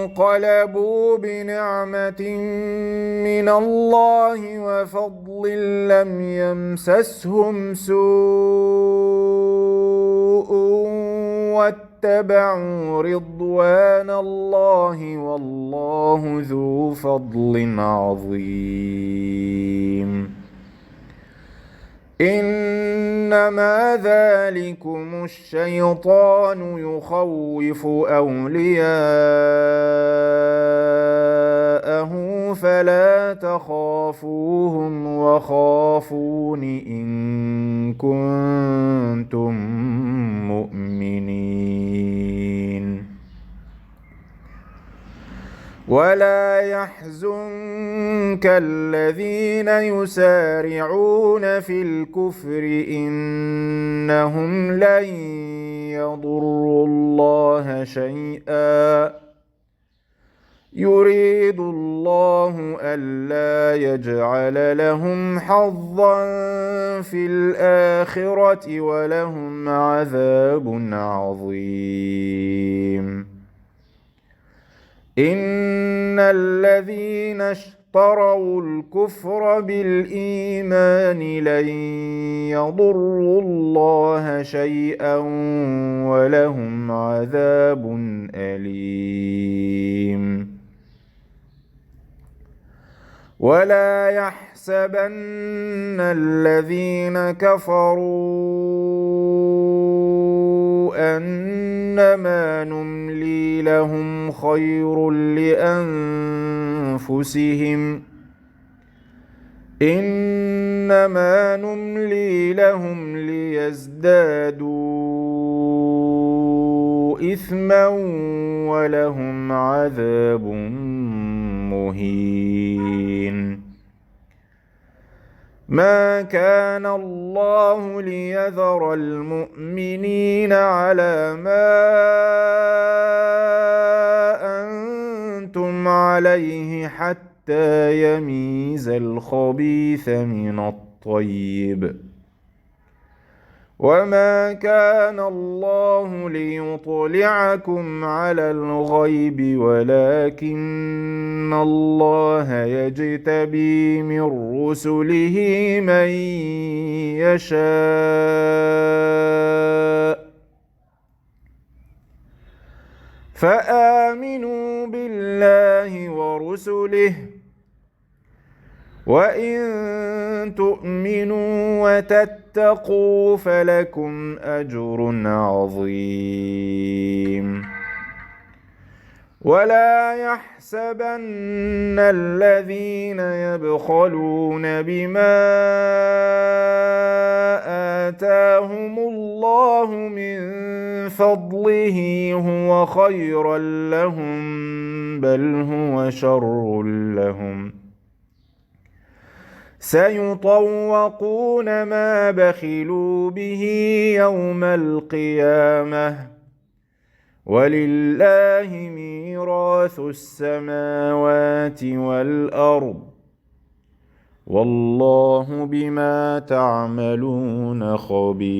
فانقلبوا بنعمة من الله وفضل لم يمسسهم سوء واتبعوا رضوان الله والله ذو فضل عظيم. إنما ذلكم الشيطان يخوف أولياءه فلا تخافوهم وخافون إن كنتم مؤمنين. ولا يحزنك الذين يسارعون في الكفر إنهم لن يضروا الله شيئا يريد الله ألا يجعل لهم حظا في الآخرة ولهم عذاب عظيم. إن الذين اشتروا الكفر بالإيمان لن يضروا الله شيئا ولهم عذاب أليم. ولا يحسبن الذين كفروا أنما نملي لهم خير لأنفسهم إنما نملي لهم ليزدادوا إثما ولهم عذاب مهين. ما كان الله ليذر المؤمنين على ما أنتم عليه حتى يميز الخبيث من الطيب وما كان الله ليطلعكم على الغيب ولكن الله يجتبي من رسله من يشاء فآمنوا بالله ورسله وإن تؤمنوا وتتقوا فلكم أجر عظيم. ولا يحسبن الذين يبخلون بما آتاهم الله من فضله هو خيرا لهم بل هو شر لهم سيطوقون ما بخلوا به يوم القيامة ولله ميراث السماوات والأرض والله بما تعملون خبير.